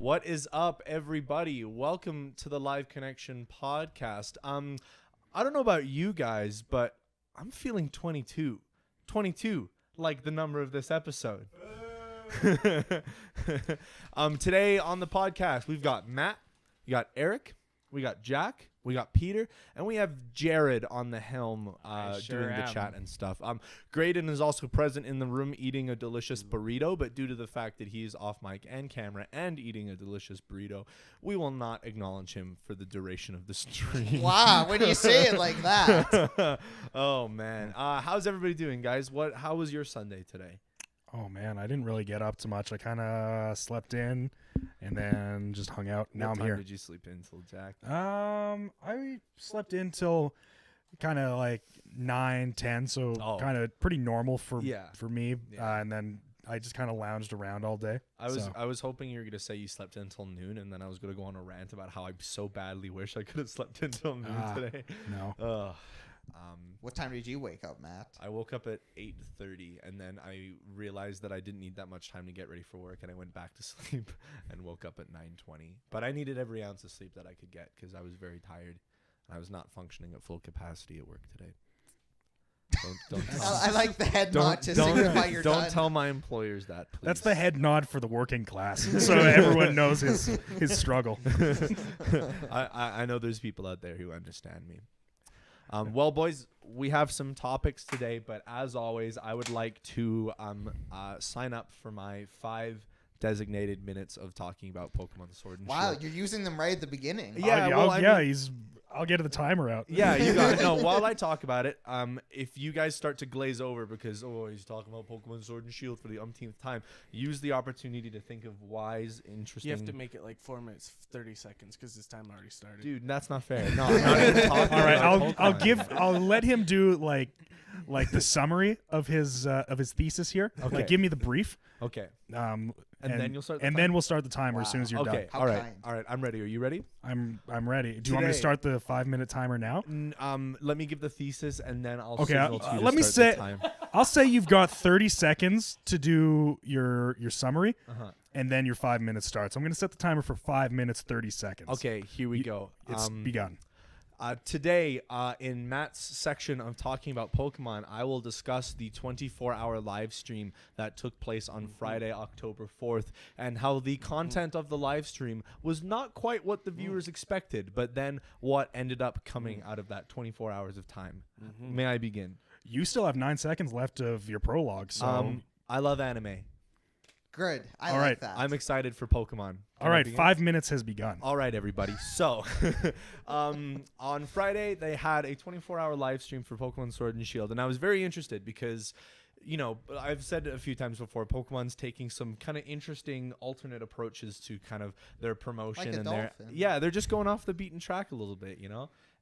What is up, everybody? Welcome to the Live Connection podcast. I don't know about you guys, but I'm feeling 22. 22, like the number of this episode. Today on the podcast, we've got Matt, we got Erik, we got Jack, we got Peter, and we have Jarrod on the helm doing the chat and stuff. Grayden is also present in the room eating a delicious burrito, but due to the fact that he's off mic and camera and eating a delicious burrito, we will not acknowledge him for the duration of the stream. Wow, when you say it like that. Oh, man. How's everybody doing, guys? How was your Sunday today? Oh, man, I didn't really get up too much. I kind of slept in and then just hung out. Now I'm here. What time did you sleep in till, Jack? I slept in till kind of like 9, 10, so kind of pretty normal for me. Yeah. And then I just kind of lounged around all day. I was hoping you were going to say you slept until noon, and then I was going to go on a rant about how I so badly wish I could have slept until noon today. No. What time did you wake up, Matt? I woke up at 8:30, and then I realized that I didn't need that much time to get ready for work, and I went back to sleep and woke up at 9:20. But I needed every ounce of sleep that I could get because I was very tired. I was not functioning at full capacity at work today. Don't tell I like the head nod to signify you're done. Don't tell my employers that, please. That's the head nod for the working class, so everyone knows his struggle. I know there's people out there who understand me. Well, boys, we have some topics today, but as always, I would like to sign up for my 5 designated minutes of talking about Pokemon Sword and Shield. Wow, you're using them right at the beginning. Yeah, I'll get the timer out. Yeah, you got it. No, while I talk about it, if you guys start to glaze over because, he's talking about Pokemon Sword and Shield for the umpteenth time, use the opportunity to think of wise, interesting... You have to make it like 4 minutes, 30 seconds because this time already started. Dude, that's not fair. No, I'm not even talking. All right, I'll let him do like the summary of his thesis here. Okay. Like, give me the brief. Okay. And then you'll start. And then we'll start the timer as soon as you're done. Okay. All right. I'm ready. Are you ready? I'm ready. Do you want me to start the 5-minute timer now? Let me give the thesis and then I'll. Okay. Signal to you Let to me start say. the time. I'll say you've got 30 seconds to do your summary, and then your 5 minutes starts. I'm going to set the timer for 5 minutes 30 seconds. Okay. Here we go. It's begun. Today, in Matt's section of talking about Pokemon, I will discuss the 24-hour live stream that took place on Friday, October 4th, and how the content of the live stream was not quite what the viewers expected, but then what ended up coming out of that 24 hours of time. May I begin? You still have 9 seconds left of your prologue, so... I love anime. Good. I All like right. that. I'm excited for Pokemon. All right, 5 minutes has begun. All right, everybody. So, on Friday, they had a 24-hour live stream for Pokemon Sword and Shield, and I was very interested because, I've said a few times before, Pokemon's taking some kind of interesting alternate approaches to kind of their promotion. Like they're just going off the beaten track a little bit,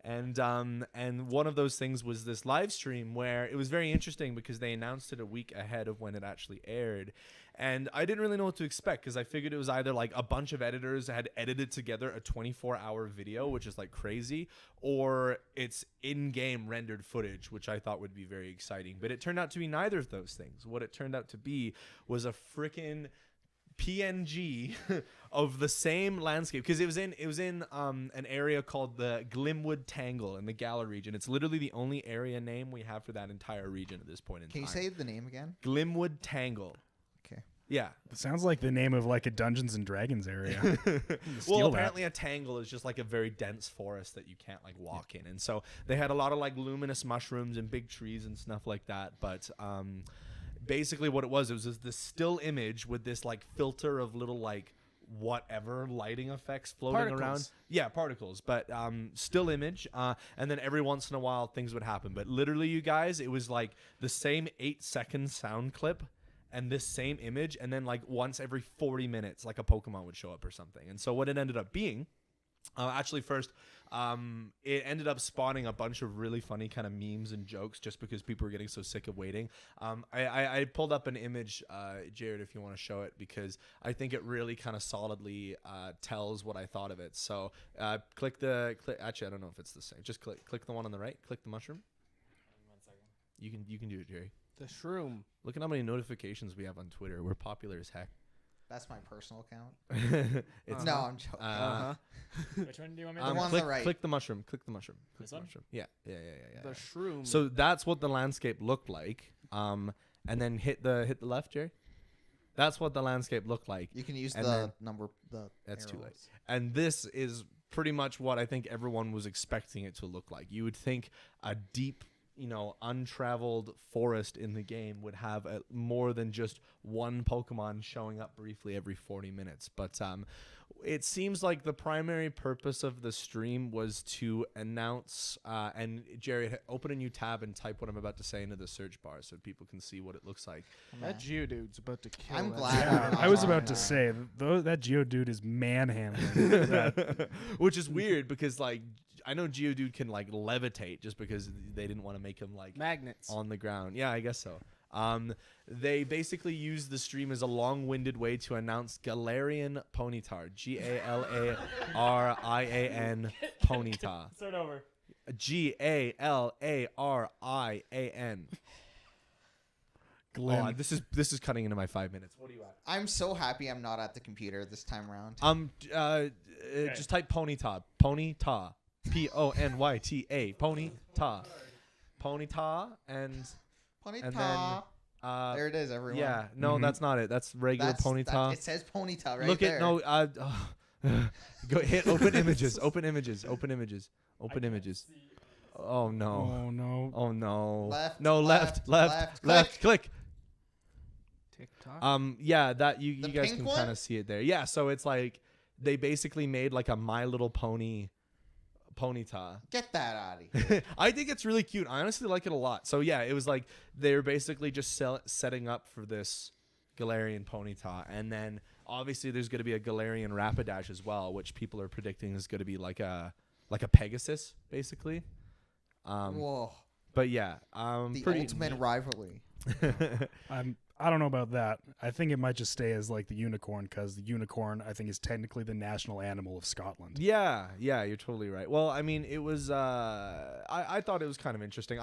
And one of those things was this live stream where it was very interesting because they announced it a week ahead of when it actually aired. And I didn't really know what to expect because I figured it was either like a bunch of editors had edited together a 24-hour video, which is like crazy, or it's in-game rendered footage, which I thought would be very exciting. But it turned out to be neither of those things. What it turned out to be was a freaking PNG of the same landscape, because it was in an area called the Glimwood Tangle in the Galar region. It's literally the only area name we have for that entire region at this point in time. Can you say the name again? Glimwood Tangle. Okay. Yeah. It sounds like the name of like a Dungeons and Dragons area. Well, apparently a tangle is just like a very dense forest that you can't like walk in. And so they had a lot of like luminous mushrooms and big trees and stuff like that. But basically what it was just this still image with this like filter of little like whatever lighting effects floating around. Yeah, particles, but still image. And then every once in a while things would happen. But literally, you guys, it was like the same 8-second sound clip and this same image, and then like once every 40 minutes, like a Pokemon would show up or something. And so what it ended up being, actually first, it ended up spawning a bunch of really funny kind of memes and jokes just because people were getting so sick of waiting. I pulled up an image, Jarrod, if you want to show it, because I think it really kind of solidly tells what I thought of it. So click. Actually, I don't know if it's the same. Just click the one on the right. Click the mushroom. 1 second. You can do it, Jerry. The shroom. Look at how many notifications we have on Twitter. We're popular as heck. That's my personal account. It's No, I'm joking. Which one do you want me to The do? one on click, the right. click the mushroom. Click the mushroom. Click This the one? mushroom. Yeah. The shroom. So that's what the landscape looked like. And then hit the left, Jerry. That's what the landscape looked like. You can use And the then- number. That's too late. arrows. And this is pretty much what I think everyone was expecting it to look like. You would think a deep, untraveled forest in the game would have more than just one Pokemon showing up briefly every 40 minutes. But it seems like the primary purpose of the stream was to announce, and Jerry, open a new tab and type what I'm about to say into the search bar so people can see what it looks like. That Geodude's about to kill. I'm that glad shit. I'm not I was on about to that. say that Geodude is manhandling. that. Which is weird because I know Geodude can levitate just because they didn't want to make him Magnets. on the ground. Yeah, I guess so. They basically used the stream as a long-winded way to announce Galarian Ponyta. Galarian Ponyta. Start over. Galarian. Glenn. Oh, this is cutting into my 5 minutes. What do you at? I'm so happy I'm not at the computer this time around. Just type Ponyta. Ponyta. Ponyta. Ponyta. Ponyta and Ponyta. There it is, everyone. yeah, no, that's not it. That's regular Ponyta. It says Ponyta right Look there. at no. Go hit open images. Open images. Open images. Open images. Oh no. Oh no. Oh no. Left, No, left, left. left. Click. TikTok. Yeah, that you The guys pink can one? kind of see it there. Yeah, so it's like they basically made like a My Little Pony Ponyta. Get that out of here. I think it's really cute. I honestly like it a lot. So yeah, it was like they were basically just setting up for this Galarian Ponyta, and then obviously there's going to be a Galarian Rapidash as well, which people are predicting is going to be like a Pegasus, basically. Whoa. But yeah, The pretty ultimate rivalry. I don't know about that. I think it might just stay as like the unicorn because the unicorn I think is technically the national animal of Scotland. Yeah, you're totally right. Well, I mean, it was. I thought it was kind of interesting.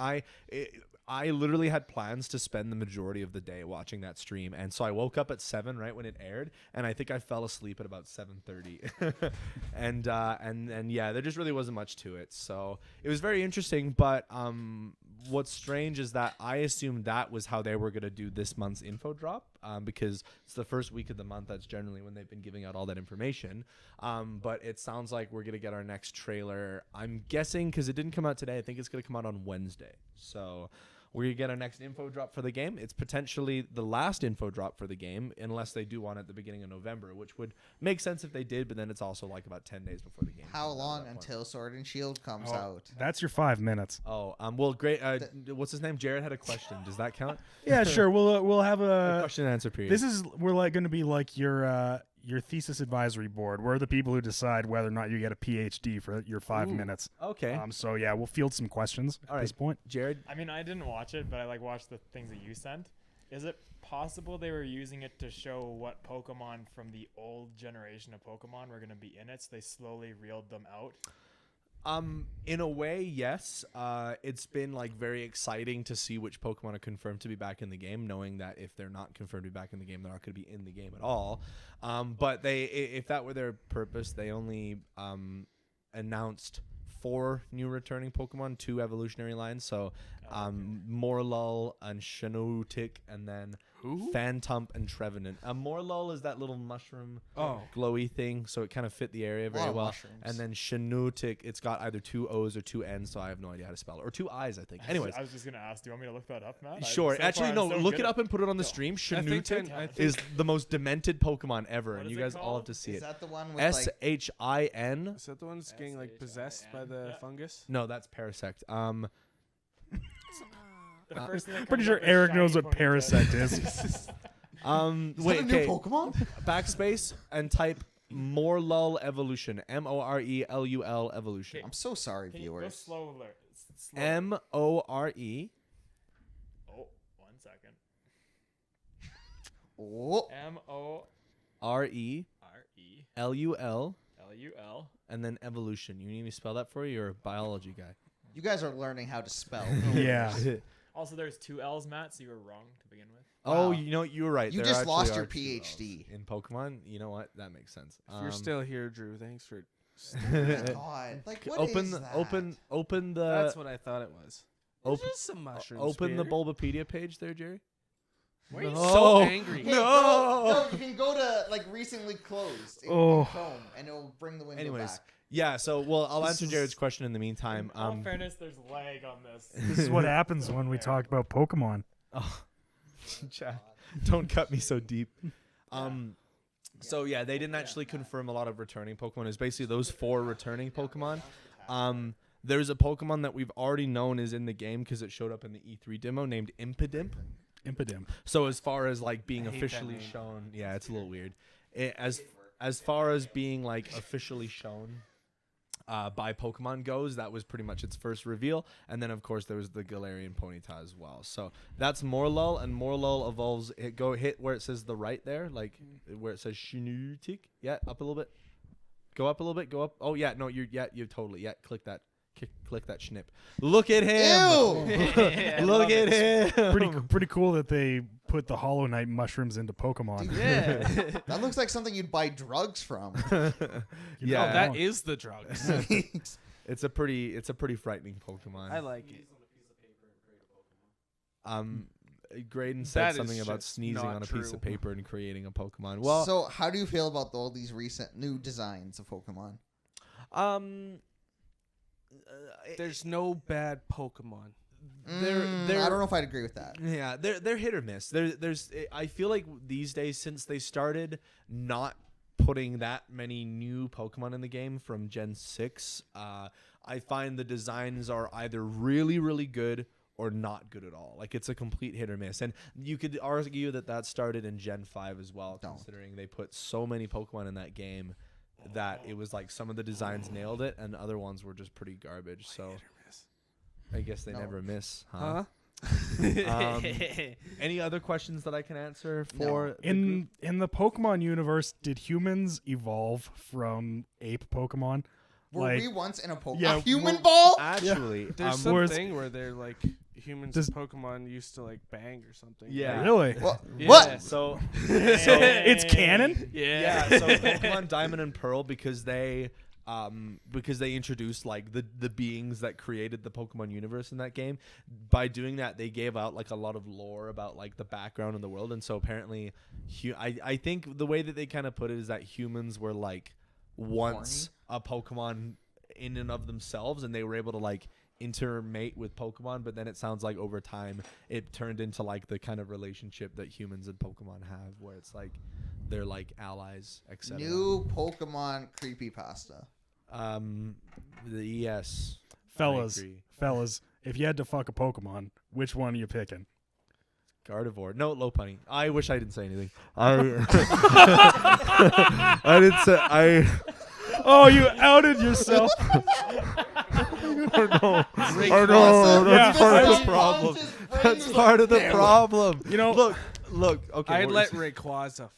I literally had plans to spend the majority of the day watching that stream, and so I woke up at 7 right when it aired, and I think I fell asleep at about 7:30, and yeah, there just really wasn't much to it. So it was very interesting, but what's strange is that I assumed that was how they were going to do this month's info drop, because it's the first week of the month. That's generally when they've been giving out all that information. But it sounds like we're going to get our next trailer. I'm guessing because it didn't come out today. I think it's going to come out on Wednesday. So we're going to get our next info drop for the game. It's potentially the last info drop for the game, unless they do one at the beginning of November, which would make sense if they did, but then it's also like about 10 days before the game. How comes out at long that point. until Sword and Shield comes Oh, out? That's your 5 minutes. Oh, well, great. What's his name? Jared had a question. Does that count? Yeah, sure. We'll have A a. question and answer period. We're like going to be like your thesis advisory board. We're the people who decide whether or not you get a PhD for your 5 minutes. okay. So yeah, we'll field some questions All at right. this point. Jared. I mean, I didn't watch it, but I watched the things that you sent. Is it possible they were using it to show what Pokemon from the old generation of Pokemon were going to be in it, so they slowly reeled them out? In a way, yes. It's been like very exciting to see which Pokemon are confirmed to be back in the game, knowing that if they're not confirmed to be back in the game, they're not going to be in the game at all. But if that were their purpose, they only announced 4 new returning Pokemon, 2 evolutionary lines. So Morlul and Shinutic, and then Phantump and Trevenant. Morlul is that little mushroom glowy thing, so it kind of fit the area very well. Mushrooms. And then Shinutic, it's got either 2 O's or 2 N's, so I have no idea how to spell it. Or 2 I's, I think. Anyways. I was just going to ask, do you want me to look that up, Matt? Sure. So Actually, far, no. I'm so Look good it at- up and put it on the stream. Shinutic is the most demented Pokemon ever, What and is you it guys all called? have to see Is it. that the one with like? SHIN. Is that the one that's getting like possessed by the Yeah. fungus? No, that's Parasect. The first thing that Pretty comes sure up is Eric shiny knows what Ponyta. Parasect is. Is Wait. that a new Okay. Pokemon? Backspace and type Morlul Evolution. MORELUL Evolution. Okay. I'm so sorry, Can you go viewers. slow? Slow. MORE Oh, 1 second. Oh, MORE LUL LUL. and then Evolution. You need me to spell that for you? You're a biology guy. you guys are learning how to spell. Yeah. Also, there's 2 L's, Matt, so you were wrong to begin with. Oh, Wow. you know what? You were right. You There just actually lost are your 2 L's PhD. in Pokemon. You know what? That makes sense. If you're still here, Drew, thanks for. God, like what is that? Open the. That's what I thought it was. Open, Just some mushrooms. open the Peter. Bulbapedia page there, Jerry. Why are you No. so angry? Hey, No. you can go to like recently closed in Oh. Chrome, and it'll bring the window Anyways, back. yeah. So, well, I'll answer Jared's question in the meantime. In all fairness, there's lag on this. This is what happens when we talk about Pokemon. Oh, Chad, don't cut me so deep. So yeah, they didn't actually confirm a lot of returning Pokemon. It's basically those 4 returning Pokemon. There's a Pokemon that we've already known is in the game because it showed up in the E3 demo named Impidimp. So as far as like being officially shown, yeah, it's a little weird. As far as being like officially shown by Pokemon goes, that was pretty much its first reveal. And then of course there was the Galarian Ponyta as well. So that's Morlul, and Morlul evolves. Hit where it says the right there, like where it says Shinutik. Yeah, up a little bit. Go up a little bit. Go up. Oh yeah, no, you're totally click that. Click that schnip. Look at him. Look at him. Pretty cool that they put the Hollow Knight mushrooms into Pokemon. Dude, yeah, that looks like something you'd buy drugs from. Yeah, Oh, that is the drugs. it's a pretty frightening Pokemon. I like it. Grayden said That is something about just sneezing not on a piece true. of paper and creating a Pokemon. Well, So how do you feel about all these recent new designs of Pokemon? There's no bad Pokemon. I don't know if I'd agree with that. Yeah, they're hit or miss. I feel like these days, since they started not putting that many new Pokemon in the game from Gen 6, I find the designs are either really, really good or not good at all. Like, it's a complete hit or miss. And you could argue that started in Gen 5 as well, considering they put so many Pokemon in that game that it was like some of the designs nailed it and other ones were just pretty garbage. So I guess they never miss, huh? Any other questions that I can answer for in the Pokemon universe? Did humans evolve from ape Pokemon? Were we once in a Pokemon? Yeah, a human ball? Actually, There's something where they're like humans and Pokemon used to like bang or something. Yeah. Really? Yeah. What? So it's canon? Yeah. So Pokemon Diamond and Pearl, because they introduced like the beings that created the Pokemon universe in that game. By doing that, they gave out like a lot of lore about like the background of the world. And so apparently, I think the way that they kind of put it is that humans were like once a Pokemon in and of themselves, and they were able to like intermate with Pokemon, but then it sounds like over time it turned into like the kind of relationship that humans and Pokemon have, where it's like they're like allies, etc. New Pokemon creepypasta. Yes, fellas, if you had to fuck a Pokemon, which one are you picking? Gardevoir. No, Lopunny. I wish I didn't say anything. I didn't say Oh, you outed yourself. No, Yeah, that's part of the problem. That's part of the problem. You know, look. Okay, I'd let Rayquaza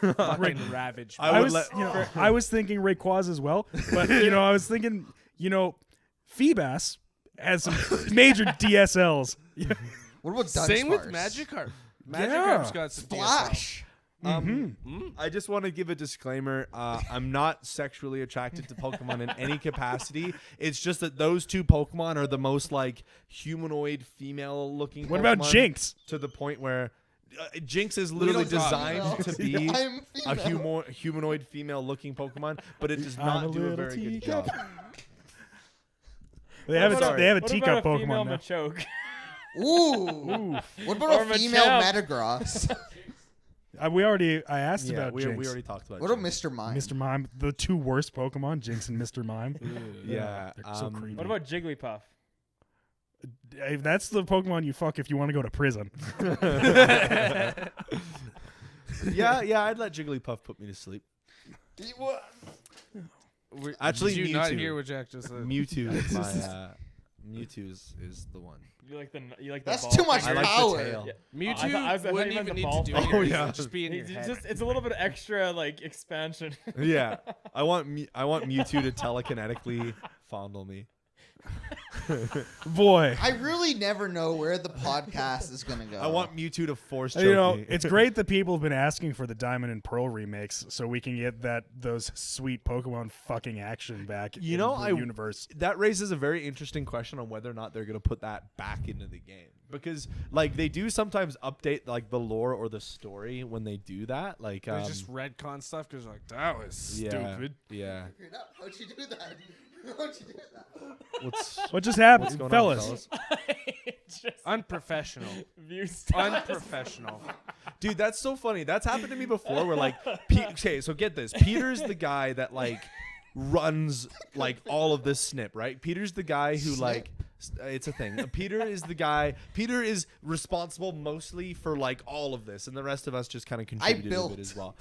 fucking ravage. I was thinking Rayquaza as well, but I was thinking, Feebas has some major DSLs. What about Dunsparce? Same with Magikarp. Magikarp's got some Splash. I just want to give a disclaimer. I'm not sexually attracted to Pokemon in any capacity. It's just that those 2 Pokemon are the most like humanoid female looking. What Pokemon, about Jinx? To the point where Jinx is literally designed to be a humanoid female looking Pokemon, but it does not do a very good job. They have a teacup Pokemon. Pokemon now. Machoke? Ooh. What about a female Metagross? I asked about we Jinx. already talked about What about Mr. Mime? Mr. Mime, the 2 worst Pokemon, Jinx and Mr. Mime. Yeah, they're so creepy. What about Jigglypuff? That's the Pokemon you fuck if you want to go to prison. yeah, I'd let Jigglypuff put me to sleep. Actually, did you Mewtwo. not hear what Jack just said? Mewtwo is my Mewtwo is the one. You like the That's ball too much I like power. the tail. Mewtwo I thought you wouldn't meant even the need ball to do thing. anything. Oh, yeah. Just be in your head. It's a little bit extra like expansion. Yeah, I want Mewtwo to telekinetically fondle me. Boy. I really never know where the podcast is going to go. I want Mewtwo to force choke You know, me. it's great that people have been asking for the Diamond and Pearl remakes so we can get those sweet Pokemon fucking action back in the universe. That raises a very interesting question on whether or not they're going to put that back into the game. Because, like, they do sometimes update, like, the lore or the story when they do that. Like, they just retcon stuff because, like, that was stupid. Yeah. How'd you do that? How'd you do that? What just happened, what's going fellas? on, Unprofessional. Unprofessional. Dude, that's so funny. That's happened to me before where, like, okay, so get this. Peter's the guy that, like, runs, like, all of this snip, right? Peter's the guy who, like... It's a thing. Peter is the guy. Peter is responsible mostly for like all of this, and the rest of us just kind of contributed a bit as well.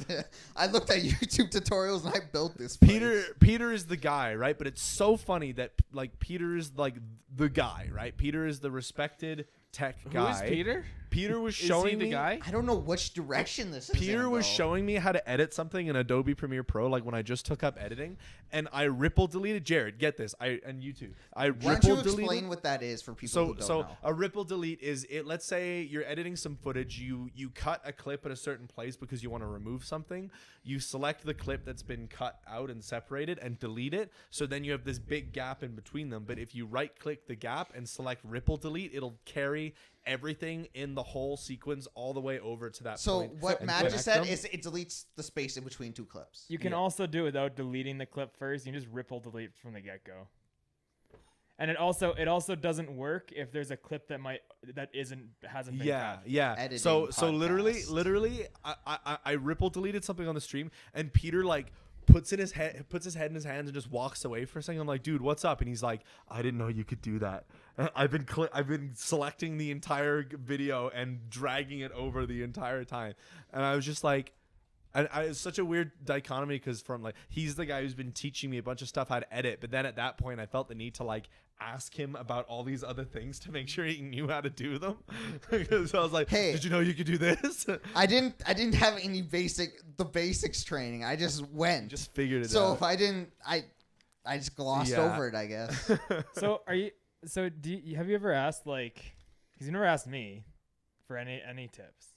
I looked at YouTube tutorials and I built this place. Peter is the guy, right? But it's so funny that like Peter is like the guy, right? Peter is the respected tech guy. Who is Peter? Peter was Is showing he me the guy. I don't know which direction this is. Peter was showing me how to edit something in Adobe Premiere Pro, like when I just took up editing, and I ripple deleted. Jarrod, get this. And you too. Why don't you explain what that is for people who don't know? A ripple delete is it. Let's say you're editing some footage. You cut a clip at a certain place because you want to remove something. You select the clip that's been cut out and separated and delete it. So then you have this big gap in between them. But if you right click the gap and select ripple delete, it'll carry everything in the whole sequence all the way over to that point. So what Matt just said is it deletes the space in between two clips. You can also do it without deleting the clip first. You just ripple delete from the get-go. And it also doesn't work if there's a clip that hasn't been cut. Yeah. Editing So podcast. literally I ripple deleted something on the stream and Peter like puts his head in his hands and just walks away for a second. I'm like, dude, what's up? And he's like, I didn't know you could do that. I've been selecting the entire video and dragging it over the entire time. And I was just like, it's such a weird dichotomy because from like he's the guy who's been teaching me a bunch of stuff how to edit, but then at that point I felt the need to like ask him about all these other things to make sure he knew how to do them. Because I was like, hey, did you know you could do this? I didn't have any basics training. I just went. Just figured it out. So if I didn't, I just glossed over it, I guess. So have you ever asked like, because you never asked me for any tips?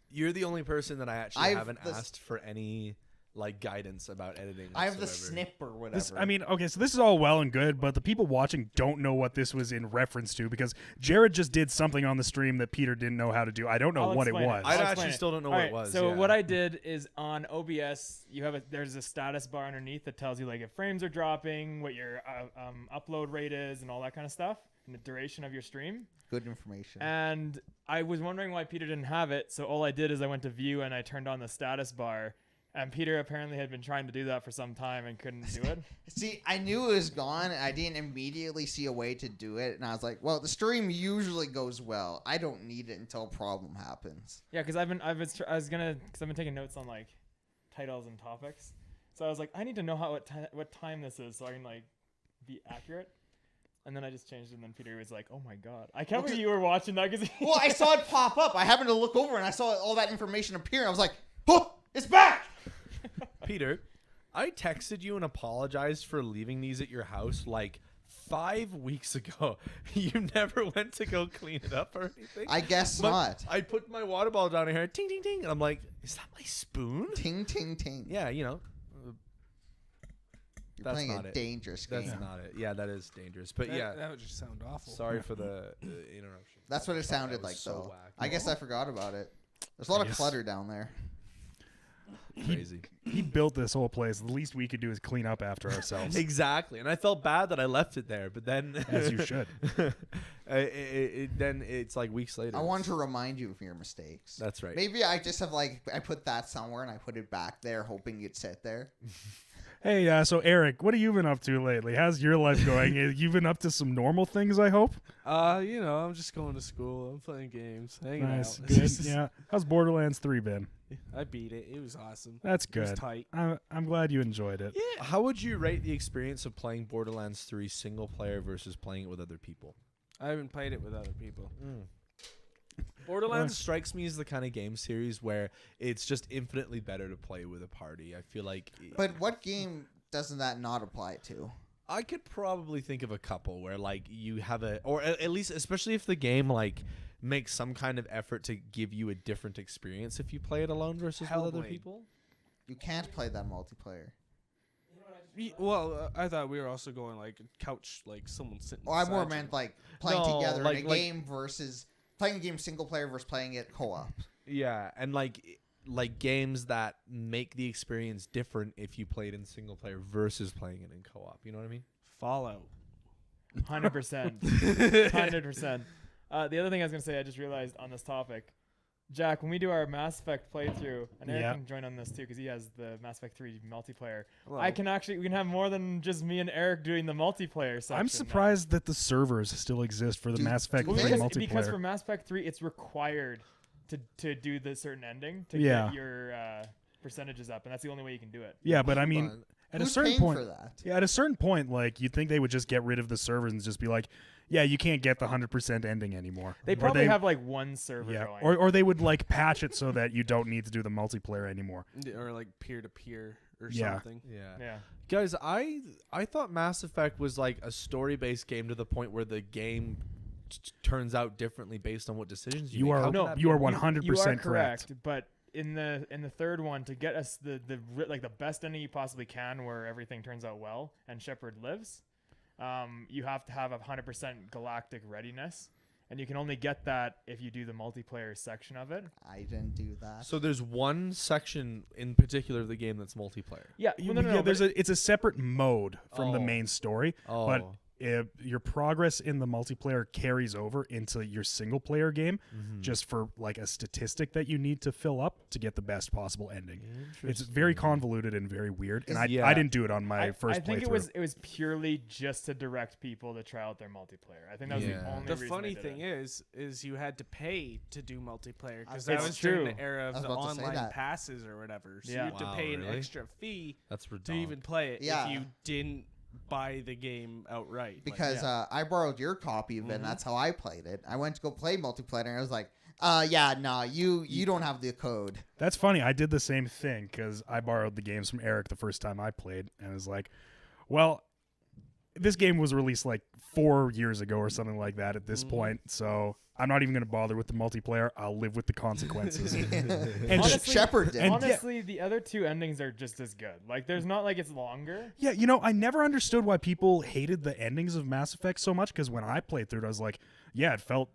You're the only person that I actually haven't asked for any like guidance about editing. I have the snip or whatever. So this is all well and good, but the people watching don't know what this was in reference to because Jarrod just did something on the stream that Peter didn't know how to do. I don't know what it was. I actually still don't know what it was. So what I did is on OBS, there's a status bar underneath that tells you like if frames are dropping, what your upload rate is, and all that kind of stuff, and the duration of your stream. Good information. And I was wondering why Peter didn't have it, so all I did is I went to view and I turned on the status bar. And Peter apparently had been trying to do that for some time and couldn't do it. See, I knew it was gone, and I didn't immediately see a way to do it. And I was like, well, the stream usually goes well. I don't need it until a problem happens. Yeah, because I've been taking notes on like titles and topics. So I was like, I need to know what time this is so I can like be accurate. And then I just changed it, and then Peter was like, oh my god. I can't believe you were watching that. Well, I saw it pop up. I happened to look over, and I saw all that information appear, and I was like, oh, it's back! Peter, I texted you and apologized for leaving these at your house like 5 weeks ago. You never went to go clean it up or anything? I guess not. I put my water bottle down here, ting, ting, ting, and I'm like, is that my spoon? Ting, ting, ting. Yeah, you know. You're playing a dangerous game. That's not it. Yeah, that is dangerous. But that would just sound awful. Sorry for the interruption. That's what it sounded like, though. I guess I forgot about it. There's a lot of clutter down there. Crazy. He built this whole place. The least we could do is clean up after ourselves. Exactly. And I felt bad that I left it there, but then as you should. Then it's like weeks later. I wanted to remind you of your mistakes. That's right. Maybe I just have I put that somewhere and I put it back there hoping you'd sit there. Hey, so Erik, what have you been up to lately? How's your life going? You've been up to some normal things, I hope? I'm just going to school. I'm playing games, hanging out. Good. Yeah. How's Borderlands 3 been? I beat it. It was awesome. That's good. It was tight. I'm glad you enjoyed it. Yeah. How would you rate the experience of playing Borderlands 3 single player versus playing it with other people? I haven't played it with other people. Borderlands strikes me as the kind of game series where it's just infinitely better to play with a party. I feel like... But what game doesn't that not apply to? I could probably think of a couple where like you have or at least, especially if the game like makes some kind of effort to give you a different experience if you play it alone versus with other people. You can't play that multiplayer. Well, I thought we were also going like couch, like someone sitting. Well, I more meant like playing together like, in a game versus playing a game single player versus playing it co-op. Yeah, and like games that make the experience different if you played in single player versus playing it in co-op. You know what I mean? Fallout. 100%. 100%. The other thing I was gonna say, I just realized on this topic, Jack, when we do our Mass Effect playthrough, and Erik can join on this too because he has the Mass Effect 3 multiplayer. Hello. We can have more than just me and Erik doing the multiplayer section. I'm surprised that the servers still exist for the Mass Effect 3 multiplayer. Because for Mass Effect 3, it's required to do the certain ending to get your percentages up, and that's the only way you can do it. Yeah, but I mean, at a certain point, for that? Yeah, at a certain point, like you'd think they would just get rid of the servers and just be like, yeah, you can't get the 100% ending anymore. They probably have like one server going. Or they would like patch it so that you don't need to do the multiplayer anymore. Or like peer-to-peer or something. Yeah. Guys, I thought Mass Effect was like a story-based game to the point where the game turns out differently based on what decisions you make. You are 100% correct. But in the third one, to get us the best ending you possibly can, where everything turns out well and Shepard lives, you have to have 100% galactic readiness, and you can only get that if you do the multiplayer section of it. I didn't do that. So there's one section in particular of the game that's multiplayer. Yeah, it's a separate mode from the main story, but your progress in the multiplayer carries over into your single player game just for like a statistic that you need to fill up to get the best possible ending. It's very convoluted and very weird, and I didn't do it on my first playthrough. I think it was purely just to direct people to try out their multiplayer. I think that was the only reason. The funny thing is you had to pay to do multiplayer because that was during the era of the online passes or whatever. So you had to pay an extra fee to even play it if you didn't buy the game outright. Because I borrowed your copy of it, and that's how I played it. I went to go play multiplayer, and I was like, you don't have the code. That's funny. I did the same thing because I borrowed the games from Erik the first time I played, and I was like, well, this game was released like 4 years ago or something like that at this point, so I'm not even going to bother with the multiplayer. I'll live with the consequences. And Shepard did. Honestly, the other two endings are just as good. Like, there's not like it's longer. Yeah, I never understood why people hated the endings of Mass Effect so much, because when I played through it, I was like, yeah, it felt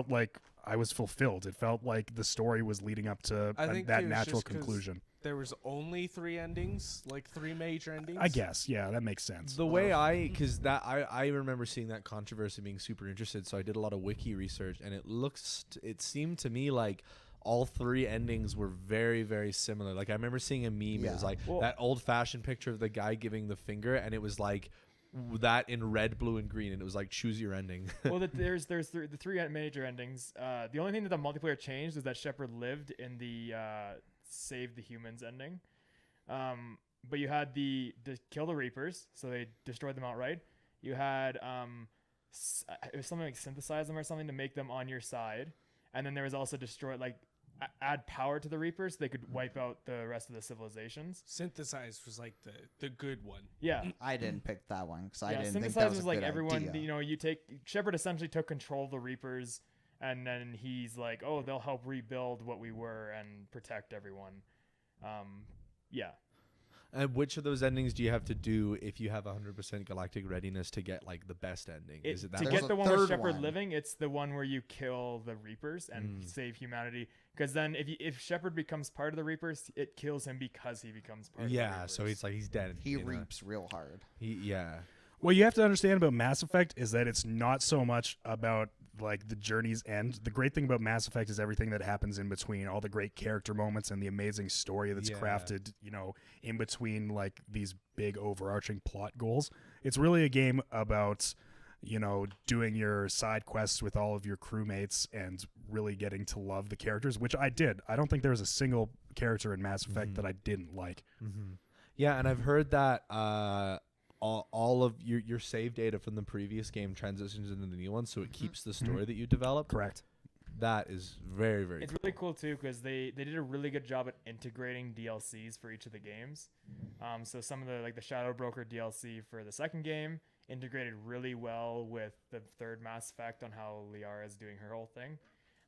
like I was fulfilled. It felt like the story was leading up to that natural conclusion. There was only 3 endings, like 3 major endings. I guess, yeah, that makes sense. The way I remember seeing that controversy, being super interested, so I did a lot of wiki research, and it seemed to me like all 3 endings were very, very similar. Like I remember seeing a meme. It was like that old-fashioned picture of the guy giving the finger, and it was like that in red, blue, and green, and it was like choose your ending. Well, there's the 3 major endings. The only thing that the multiplayer changed was that Shepard lived in the save the humans ending, but you had the kill the Reapers, so they destroyed them outright. You had it was something like synthesize them or something to make them on your side, and then there was also add power to the Reapers so they could wipe out the rest of the civilizations. Synthesize was like the good one. Yeah, I didn't pick that one because I didn't think synthesize that was was a like good everyone. idea. Shepard essentially took control of the Reapers. And then he's like, oh, they'll help rebuild what we were and protect everyone. And which of those endings do you have to do if you have 100% galactic readiness to get like the best ending? Is it that to one? get the one with Shepard living? It's the one where you kill the Reapers and save humanity. Because then if Shepard becomes part of the Reapers, it kills him because he becomes part of the Reapers. Yeah, so it's like he's dead. He reaps real hard. What you have to understand about Mass Effect is that it's not so much about like the journey's end. The great thing about Mass Effect is everything that happens in between, all the great character moments and the amazing story that's crafted, in between like these big overarching plot goals. It's really a game about, doing your side quests with all of your crewmates and really getting to love the characters, which I did. I don't think there was a single character in Mass Effect that I didn't like. Yeah, and I've heard that all of your save data from the previous game transitions into the new one, so it keeps the story that you developed. Correct. That is very, very It's cool. really cool, too, because they did a really good job at integrating DLCs for each of the games. So some of the Shadow Broker DLC for the second game integrated really well with the third Mass Effect on how Liara is doing her whole thing.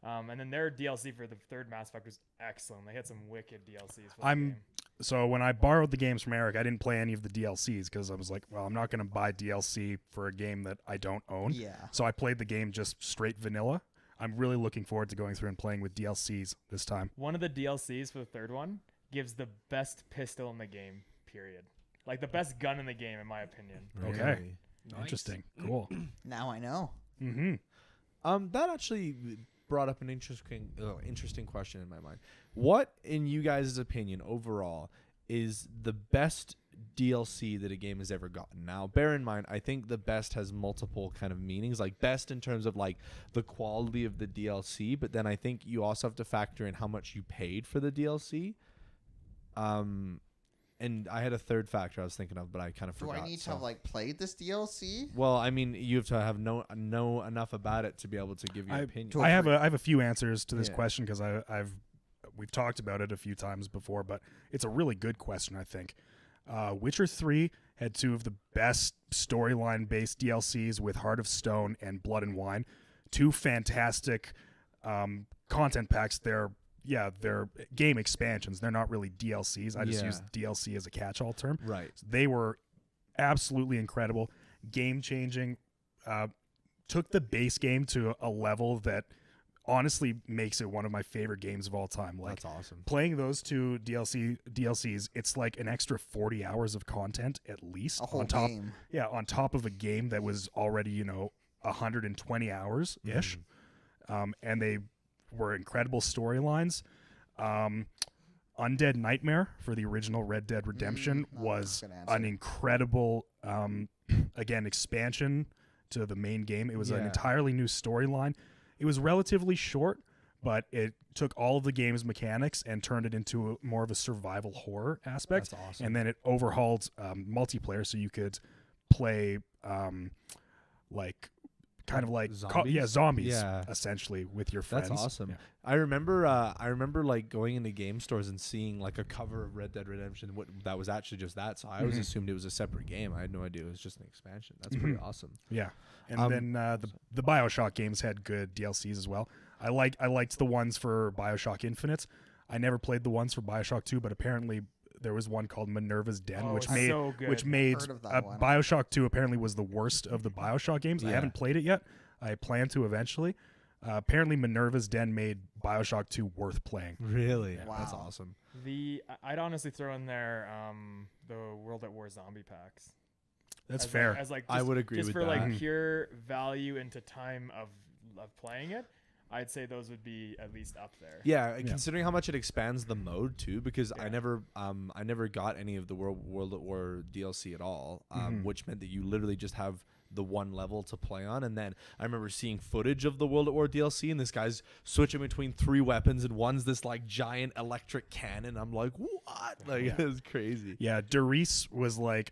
And then their DLC for the third Mass Effect was excellent. They had some wicked DLCs for the game. So when I borrowed the games from Erik, I didn't play any of the DLCs because I was like, well, I'm not going to buy DLC for a game that I don't own. Yeah. So I played the game just straight vanilla. I'm really looking forward to going through and playing with DLCs this time. One of the DLCs for the third one gives the best pistol in the game, period. Like the best gun in the game, in my opinion. Okay. Nice. Interesting. Cool. Now I know. Mm-hmm. That actually brought up an interesting question in my mind. What, in you guys' opinion, overall, is the best DLC that a game has ever gotten? Now, bear in mind, I think the best has multiple kind of meanings, like best in terms of like the quality of the DLC, but then I think you also have to factor in how much you paid for the DLC. And I had a third factor I was thinking of, but I kind of forgot. Do I need to have played this DLC? Well, I mean, you have to have know enough about it to be able to give your opinion. I have a few answers to this question because we've talked about it a few times before, but it's a really good question, I think. Witcher 3 had two of the best storyline-based DLCs with Heart of Stone and Blood and Wine. Two fantastic content packs. They're game expansions. They're not really DLCs. I just use DLC as a catch-all term. Right. So they were absolutely incredible, game-changing, took the base game to a level that honestly makes it one of my favorite games of all time. That's awesome. Playing those two DLCs, it's like an extra 40 hours of content at least. A whole game. Yeah, on top of a game that was already, 120 hours-ish. And they were incredible storylines. Undead Nightmare for the original Red Dead Redemption was an incredible, again, expansion to the main game. It was an entirely new storyline. It was relatively short, but it took all of the game's mechanics and turned it into more of a survival horror aspect. That's awesome. And then it overhauled multiplayer, so you could play zombies essentially with your friends. That's awesome. Yeah. I remember like going into game stores and seeing like a cover of Red Dead Redemption that was actually just that. So I always assumed it was a separate game. I had no idea it was just an expansion. That's pretty awesome. Yeah. And then the BioShock games had good DLCs as well. I liked the ones for BioShock Infinite. I never played the ones for BioShock 2, but apparently there was one called Minerva's Den, which made BioShock 2 apparently was the worst of the BioShock games. I haven't played it yet. I plan to eventually. Apparently Minerva's Den made BioShock 2 worth playing. Really? Yeah. Wow. That's awesome. I'd honestly throw in there the World at War zombie packs. That's fair. I would agree with that. Just for pure value into time of playing it, I'd say those would be at least up there. Yeah, considering how much it expands the mode too, because I never got any of the World at War DLC at all, which meant that you literally just have the one level to play on. And then I remember seeing footage of the World at War DLC, and this guy's switching between 3 weapons, and one's this like giant electric cannon. I'm like, what? It was crazy. Yeah, Doris was like,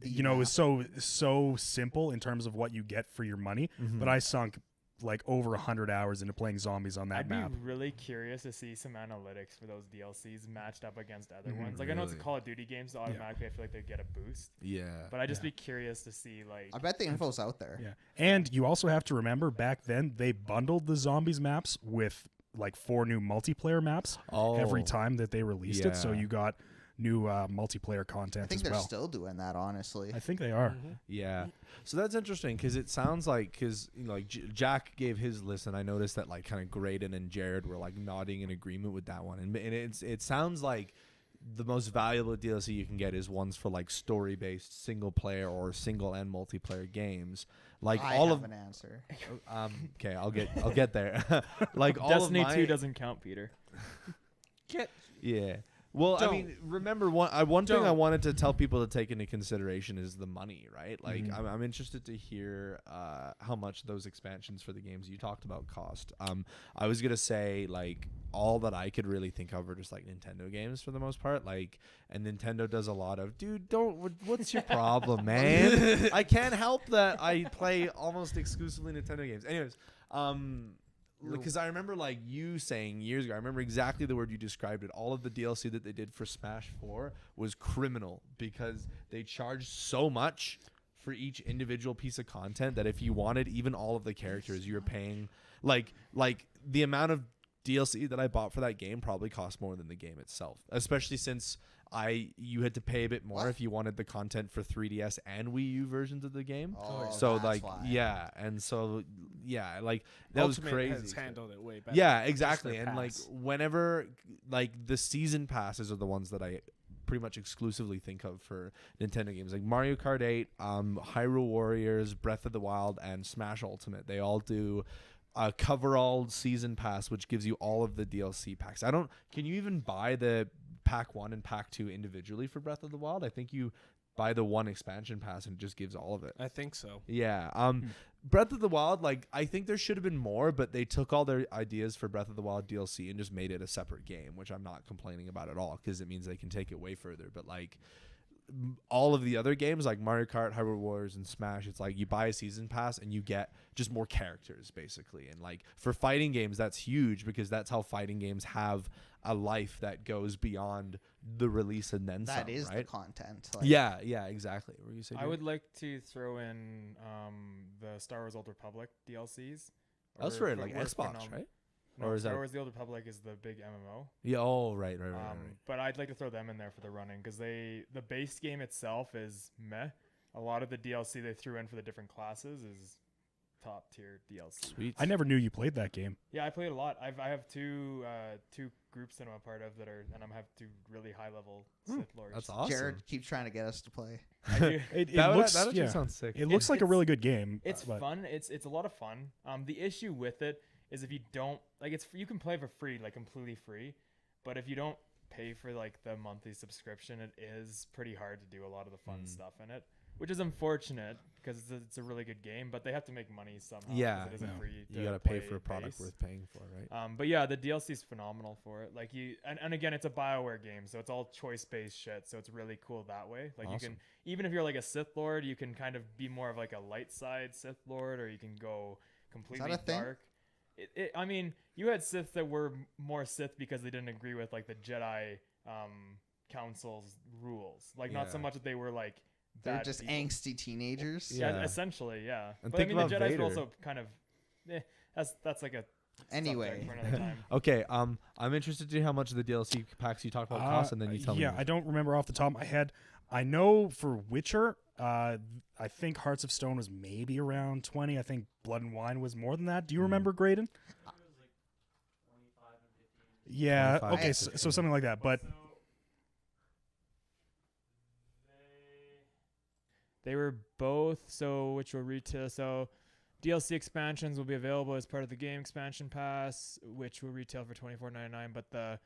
it was so simple in terms of what you get for your money, but I sunk like over 100 hours into playing zombies on that map. I'd be really curious to see some analytics for those DLCs matched up against other ones. Like I know it's a Call of Duty game, so automatically I feel like they'd get a boost. Yeah. But I'd just be curious to see I bet the info's out there. Yeah. And you also have to remember back then they bundled the zombies maps with like 4 new multiplayer maps every time that they released it. So you got new multiplayer content as well. I think they're still doing that, honestly. I think they are. Yeah. So that's interesting because it sounds like Jack gave his list, and I noticed that like kind of Grayden and Jarrod were like nodding in agreement with that one, and it sounds like the most valuable DLC you can get is ones for like story-based single player or single and multiplayer games. Like I have an answer. Okay, I'll get there. Like all Destiny of my, 2 doesn't count, Peter. Yeah. Well, I mean, remember one thing I wanted to tell people to take into consideration is the money, right? Like, I'm interested to hear how much those expansions for the games you talked about cost. I was gonna say like all that I could really think of are just like Nintendo games for the most part. Like, and Nintendo does a lot of, what's your problem, man? I can't help that I play almost exclusively Nintendo games. Anyways, because I remember like you saying years ago, I remember exactly the word you described it. All of the DLC that they did for Smash 4 was criminal because they charged so much for each individual piece of content that if you wanted even all of the characters, you were paying like the amount of DLC that I bought for that game probably cost more than the game itself, especially since you had to pay a bit more if you wanted the content for 3DS and Wii U versions of the game. Oh, so that's like why. yeah, and so yeah, like that Ultimate was crazy. has handled it way better. Yeah, exactly. And pass. like whenever like the season passes are the ones that I pretty much exclusively think of for Nintendo games, like Mario Kart 8, Hyrule Warriors, Breath of the Wild, and Smash Ultimate. They all do a coverall season pass, which gives you all of the DLC packs. Can you even buy the pack 1 and pack 2 individually for Breath of the Wild? I think you buy the one expansion pass and it just gives all of it. I think so. Yeah. Breath of the Wild, like I think there should have been more, but they took all their ideas for Breath of the Wild DLC and just made it a separate game, which I'm not complaining about at all because it means they can take it way further. But like all of the other games like Mario Kart, Hyrule Warriors, and Smash, it's like you buy a season pass and you get just more characters basically. And like for fighting games, that's huge because that's how fighting games have a life that goes beyond the release and then some. That is right? the content. Like, yeah, exactly. What were you saying? I would like to throw in the Star Wars Old Republic DLCs. That's for like Xbox, right? No, or is Star that Wars The Old Republic is the big MMO. Yeah. Oh, right. But I'd like to throw them in there for the running because the base game itself is meh. A lot of the DLC they threw in for the different classes is top tier DLC. Sweet. I never knew you played that game. Yeah, I played a lot. I have two groups that I'm a part of and I have two really high level Sith Lords. That's awesome. Jared keeps trying to get us to play. I do. That actually sounds sick. It looks like a really good game. It's fun. It's a lot of fun. The issue with it is if you don't like you can play for free, like completely free, but if you don't pay for like the monthly subscription, it is pretty hard to do a lot of the fun stuff in it, which is unfortunate because it's a really good game, but they have to make money somehow. Yeah, it isn't free. You gotta pay for a product worth paying for, right? But yeah, the DLC is phenomenal for it. Like and again, it's a BioWare game, so it's all choice based shit. So it's really cool that way. Like you can, even if you're like a Sith Lord, you can kind of be more of like a light side Sith Lord, or you can go completely dark. I mean, you had Sith that were more Sith because they didn't agree with like the Jedi Council's rules. Like not so much that they were like they're just people. Angsty teenagers. Yeah, essentially, yeah. And but I mean, the Jedi's Vader. Were also kind of. That's like a. Anyway. For another time. Okay. I'm interested to hear how much of the DLC packs you talked about cost, and then you tell me. Yeah, I don't remember off the top of my head. I know for Witcher, I think Hearts of Stone was maybe around 20. I think Blood and Wine was more than that. Do you remember, Grayden? Yeah. Okay. So something like that, but. They were both, which will retail. So DLC expansions will be available as part of the game expansion pass, which will retail for $24.99. But the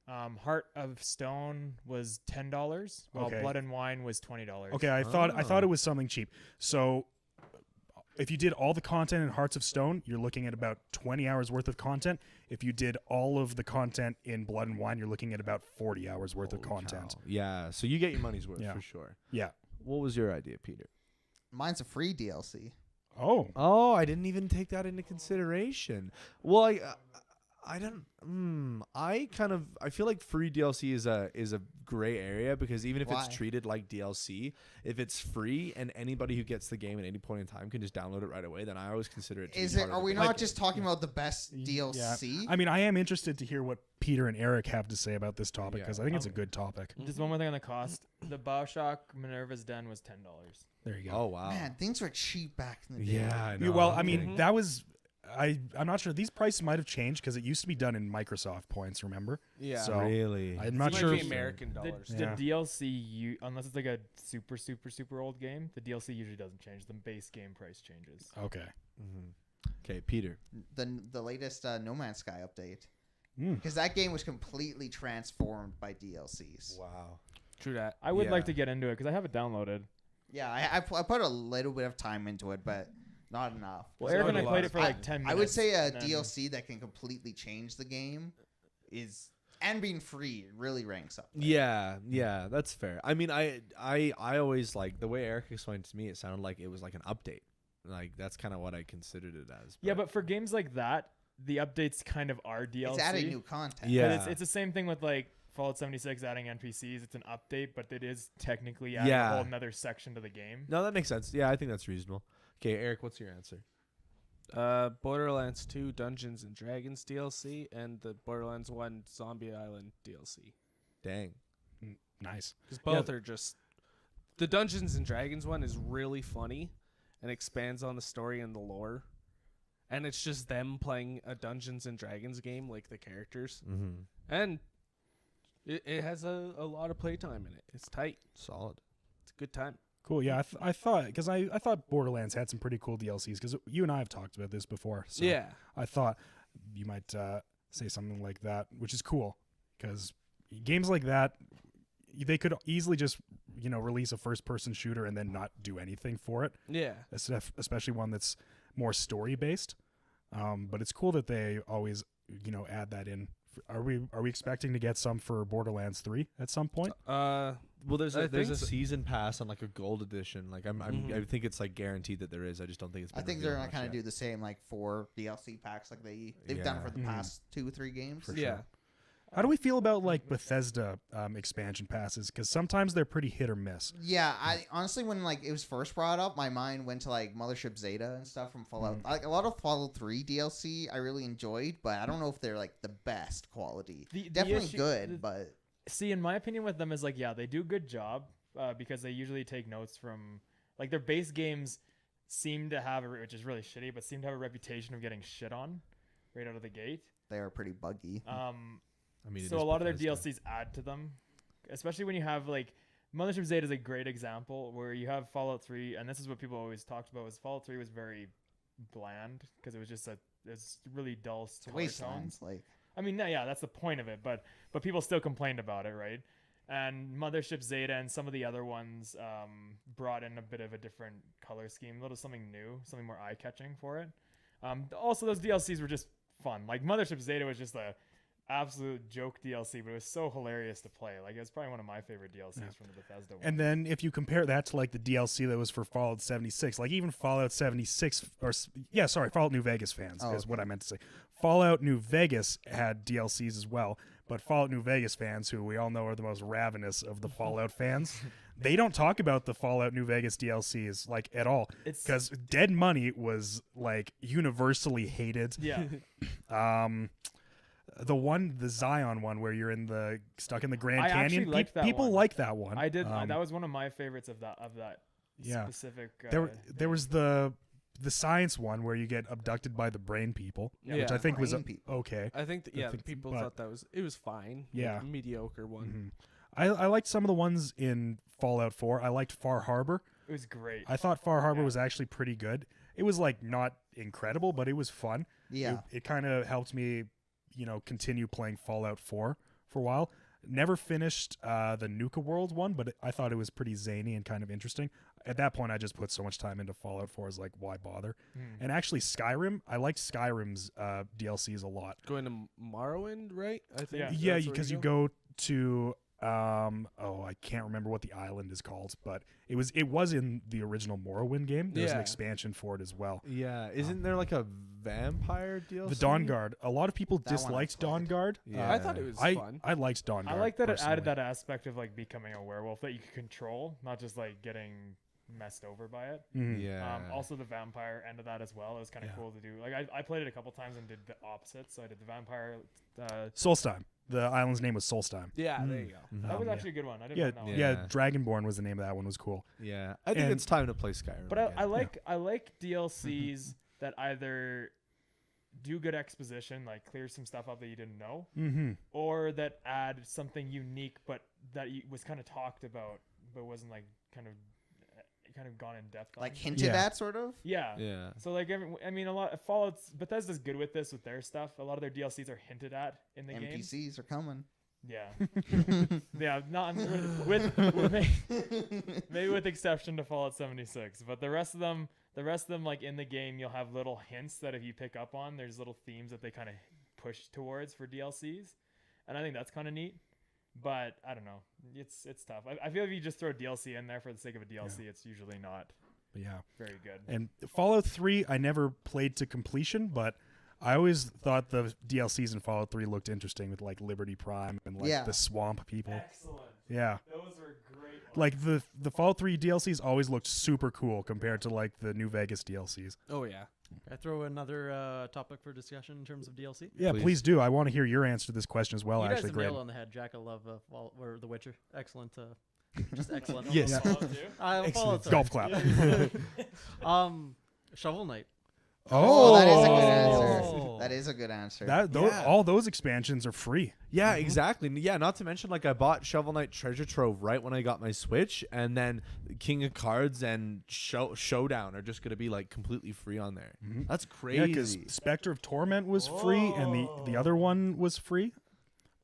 Heart of Stone was $10, while Blood and Wine was $20. Okay, I thought it was something cheap. So if you did all the content in Hearts of Stone, you're looking at about 20 hours worth of content. If you did all of the content in Blood and Wine, you're looking at about 40 hours worth of content. Cow. Yeah, so you get your money's worth for sure. Yeah. What was your idea, Peter? Mine's a free DLC. Oh, I didn't even take that into consideration. Well, I don't. I feel like free DLC is a gray area because even if it's treated like DLC, if it's free and anybody who gets the game at any point in time can just download it right away, then I always consider it. Are we not just talking about the best DLC? Yeah. I mean, I am interested to hear what Peter and Erik have to say about this topic because I think it's a good topic. Just one more thing on the cost: the BioShock Minerva's Den was $10. There you go. Oh wow, man, things were cheap back in the day. Yeah, I know. Well, I mean, that was. I'm not sure. These prices might have changed because it used to be done in Microsoft points, remember? Yeah. So really? I'm not sure. American dollars. The DLC, unless it's like a super, super, super old game, the DLC usually doesn't change. The base game price changes. Okay. Okay, Peter. The latest No Man's Sky update. Because that game was completely transformed by DLCs. Wow. True that. I would like to get into it because I have it downloaded. Yeah, I put a little bit of time into it, but not enough. Well, Erik and I played it for like 10 minutes. I would say a DLC that can completely change the game and being free really ranks up. Yeah, that's fair. I mean, I always like the way Erik explained it to me. It sounded like it was like an update. Like that's kind of what I considered it as. Yeah, but for games like that, the updates kind of are DLC. It's adding new content. Yeah. But it's the same thing with like Fallout 76 adding NPCs. It's an update, but it is technically adding a whole another section to the game. No, that makes sense. Yeah, I think that's reasonable. Okay, Eric, what's your answer? Borderlands 2 Dungeons and Dragons DLC and the Borderlands 1 Zombie Island DLC. Dang. Nice. Because both are just... The Dungeons and Dragons one is really funny and expands on the story and the lore. And it's just them playing a Dungeons and Dragons game, like the characters. Mm-hmm. And it has a lot of playtime in it. It's tight. Solid. It's a good time. Cool. Yeah, I thought Borderlands had some pretty cool DLCs because you and I have talked about this before. So yeah. I thought you might say something like that, which is cool because games like that, they could easily just release a first-person shooter and then not do anything for it. Yeah. Especially one that's more story-based. But it's cool that they always add that in. Are we expecting to get some for Borderlands 3 at some point? Well, there's a season pass on like a gold edition. Like I think it's like guaranteed that there is. I just don't think it's. I think they're gonna kind of do the same like 4 DLC packs like they've done for the past 2-3 games. For sure. How do we feel about like Bethesda expansion passes? Because sometimes they're pretty hit or miss. Yeah, I honestly, when like it was first brought up, my mind went to like Mothership Zeta and stuff from Fallout. Like a lot of Fallout 3 DLC, I really enjoyed, but I don't know if they're like the best quality. Definitely good, but see, in my opinion, with them is like, yeah, they do a good job because they usually take notes from like their base games seem to have, which is really shitty, but seem to have a reputation of getting shit on right out of the gate. They are pretty buggy. I mean, so a lot of their DLCs add to them, especially when you have like Mothership Zeta is a great example where you have Fallout 3, and this is what people always talked about was Fallout 3 was very bland because it was just it's really dull story tones. Like, I mean, yeah, that's the point of it, but people still complained about it, right? And Mothership Zeta and some of the other ones brought in a bit of a different color scheme, a little something new, something more eye-catching for it. Also, those DLCs were just fun. Like Mothership Zeta was just a absolute joke DLC, but it was so hilarious to play. Like, it's probably one of my favorite DLCs from the Bethesda one. And then if you compare that to like the DLC that was for Fallout 76, like even Fallout 76 Fallout New Vegas fans is what I meant to say. Fallout New Vegas had DLCs as well, but Fallout New Vegas fans, who we all know are the most ravenous of the Fallout fans, they don't talk about the Fallout New Vegas DLCs like at all because Dead Money was like universally hated. Yeah. The Zion one where you're stuck in the Grand Canyon. Actually liked that people one. like that one. I did. That was one of my favorites of that specific. There was the science one where you get abducted by the brain people, which I think was okay. I think people thought it was fine. Yeah, like, mediocre one. Mm-hmm. I liked some of the ones in Fallout 4. I liked Far Harbor. It was great. I thought Far Harbor was actually pretty good. It was like not incredible, but it was fun. Yeah, it kind of helped me continue playing Fallout 4 for a while. Never finished the Nuka World one, but I thought it was pretty zany and kind of interesting. At that point, I just put so much time into Fallout 4. I was like, why bother? And actually, Skyrim, I liked Skyrim's DLCs a lot. Going to Morrowind, right? I think. Yeah, because you go to I can't remember what the island is called, but it was in the original Morrowind game. There's an expansion for it as well. Yeah, isn't there like a vampire DLC? The Dawnguard. A lot of people disliked Dawnguard. Yeah, I thought it was fun. I liked Dawnguard. I like that it added that aspect of like becoming a werewolf that you could control, not just like getting messed over by it. Yeah. Also the vampire end of that as well. It was kind of cool to do. Like I played it a couple times and did the opposite. So I did the vampire. Solstheim. The island's name was Solstheim. Yeah, there you go. That was actually a good one. I didn't know. Yeah, Dragonborn was the name of that one. Was cool. Yeah, I think it's time to play Skyrim. But I like DLCs that either do good exposition, like clear some stuff up that you didn't know, or that add something unique, but that was kind of talked about, but wasn't like kind of gone in depth on. Like hinted at, sort of. Yeah. So like, I mean, a lot of Fallout's Bethesda's good with this with their stuff. A lot of their DLCs are hinted at in the game. NPCs are coming. Yeah. Yeah. Not with maybe with exception to Fallout 76, but the rest of them, like in the game, you'll have little hints that if you pick up on, there's little themes that they kind of push towards for DLCs, and I think that's kind of neat. But I don't know. It's tough. I feel if you just throw DLC in there for the sake of a DLC, it's usually not very good. And Fallout 3, I never played to completion, but I always thought the DLCs in Fallout 3 looked interesting with like Liberty Prime and like the swamp people. Excellent. Yeah. Those were great ones. Like the Fallout 3 DLCs always looked super cool compared to like the New Vegas DLCs. Oh yeah. Can I throw another topic for discussion in terms of DLC? Yeah, please do. I want to hear your answer to this question as well. You actually, guys nailed on the head, Jack. I love or The Witcher. Excellent. Just excellent. Yes. Fallout, golf clap. Shovel Knight. Oh, that is a good answer. That is a good answer. All those expansions are free. Yeah, exactly. Yeah, not to mention, like, I bought Shovel Knight Treasure Trove right when I got my Switch, and then King of Cards and Showdown are just going to be, like, completely free on there. That's crazy. Yeah, because Spectre of Torment was free, and the other one was free.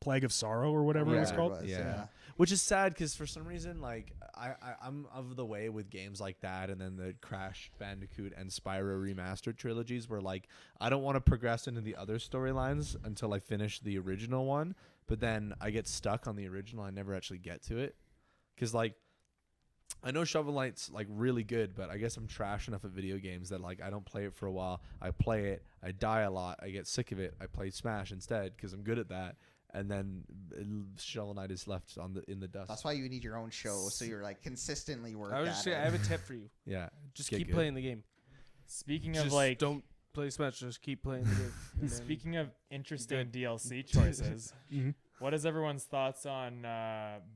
Plague of Sorrow or whatever it was called. Yeah. Which is sad because for some reason, like, I'm of the way with games like that, and then the Crash Bandicoot and Spyro remastered trilogies where, like, I don't want to progress into the other storylines until I finish the original one, but then I get stuck on the original. I never actually get to it because, like, I know Shovel Knight's, like, really good, but I guess I'm trash enough at video games that, like, I don't play it for a while. I play it, I die a lot, I get sick of it, I play Smash instead because I'm good at that. And then Shovel Knight is left in the dust. That's why you need your own show, so you're like consistently working. I have a tip for you. Yeah, just keep playing the game. Speaking of like, don't play Smash. Just keep playing the game. Speaking of interesting DLC choices, what is everyone's thoughts on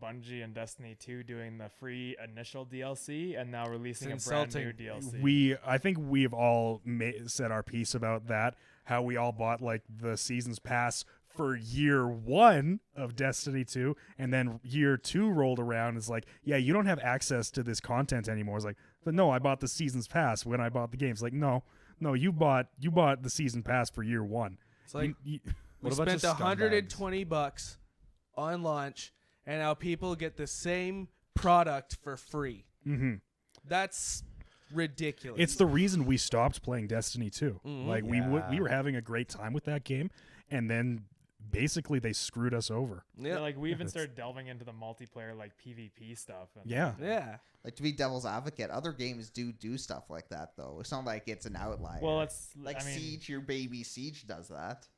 Bungie and Destiny 2 doing the free initial DLC and now releasing a brand new DLC? I think we've all said our piece about that. How we all bought like the season's pass for year 1 of Destiny 2, and then year 2 rolled around. It's like, yeah, you don't have access to this content anymore. It's like, but no, I bought the season's pass when I bought the game. It's like, no, you bought the season pass for year 1. It's like we spent $120 on launch, and now people get the same product for free. That's ridiculous. It's the reason we stopped playing Destiny 2. Like we were having a great time with that game, and then basically they screwed us over. Yeah, like we even started delving into the multiplayer like PvP stuff. And yeah. Like, to be devil's advocate, other games do stuff like that though. It's not like it's an outlier. Well, it's like Siege. Your baby Siege does that.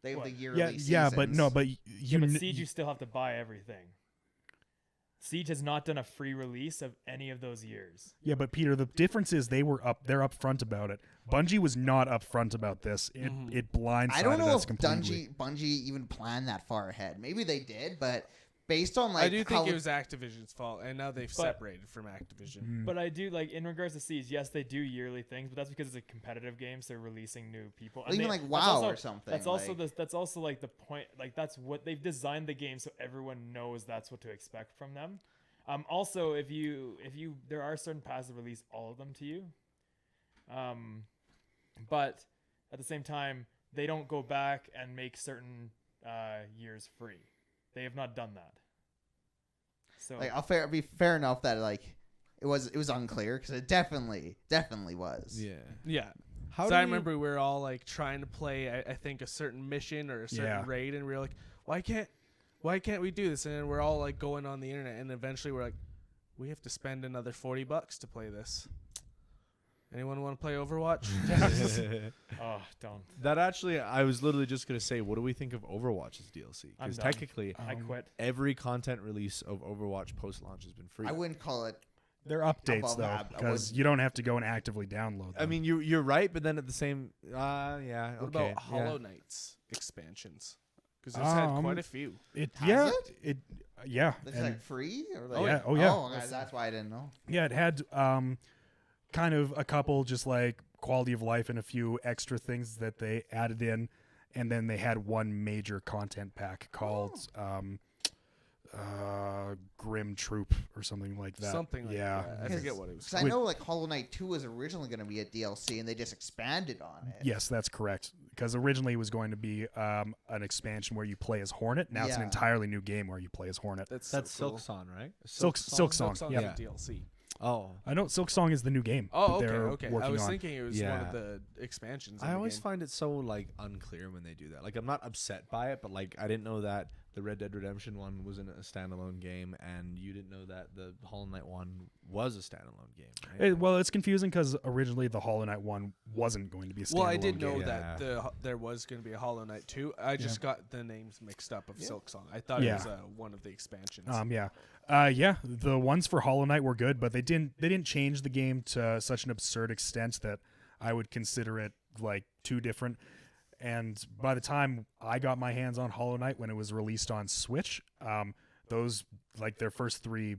They have the yearly seasons. But Siege you still have to buy everything. Siege has not done a free release of any of those years. Yeah, but Peter, the difference is they're upfront about it. Bungie was not upfront about this. It blindsided us completely. I don't know if Bungie even planned that far ahead. Maybe they did, but based on like I do think it was Activision's fault, and now they've separated from Activision. But I do like in regards to Siege, yes, they do yearly things, but that's because it's a competitive game, so they're releasing new people. Well, even like WoW or something. That's also that's also like the point. Like that's what they've designed the game so everyone knows that's what to expect from them. Also, if you there are certain paths that release all of them to you. But at the same time, they don't go back and make certain years free. They have not done that. So like, I'll be fair enough that like it was unclear because it definitely was. Yeah. I remember we were all like trying to play I think a certain mission or a certain raid, and we were like, why can't we do this? And then we're all like going on the internet, and eventually we're like, we have to spend another $40 to play this. Anyone want to play Overwatch? Oh, don't. That actually, I was literally just going to say, what do we think of Overwatch's DLC? Because technically, I quit. Every content release of Overwatch post-launch has been free. I wouldn't call it. They're updates, though, because you don't have to go and actively download them. I mean, you're right, but then at the same... What about Hollow Knight's expansions? Because it's had quite a few. It's like free? Or like, that's why I didn't know. Yeah, it had... kind of a couple just like quality of life and a few extra things that they added in, and then they had one major content pack called Grim Troop or something like that. That. I forget what it was. Because I know like Hollow Knight 2 was originally going to be a DLC, and they just expanded on it. Yes, that's correct. Because originally it was going to be an expansion where you play as Hornet. Now it's an entirely new game where you play as Hornet. That's Silksong, right? Silksong, yeah. DLC. Oh, I know Silksong is the new game. Oh, okay. I was thinking it was one of the expansions. I always find it so like unclear when they do that. Like, I'm not upset by it, but like I didn't know that the Red Dead Redemption one wasn't a standalone game, and you didn't know that the Hollow Knight one was a standalone game, right? Well, it's confusing because originally the Hollow Knight one wasn't going to be a standalone game. Well, I did know that there was going to be a Hollow Knight 2. I just got the names mixed up of Silksong. I thought it was one of the expansions. The ones for Hollow Knight were good, but they didn't change the game to such an absurd extent that I would consider it like too different. And by the time I got my hands on Hollow Knight when it was released on Switch, those like their first 3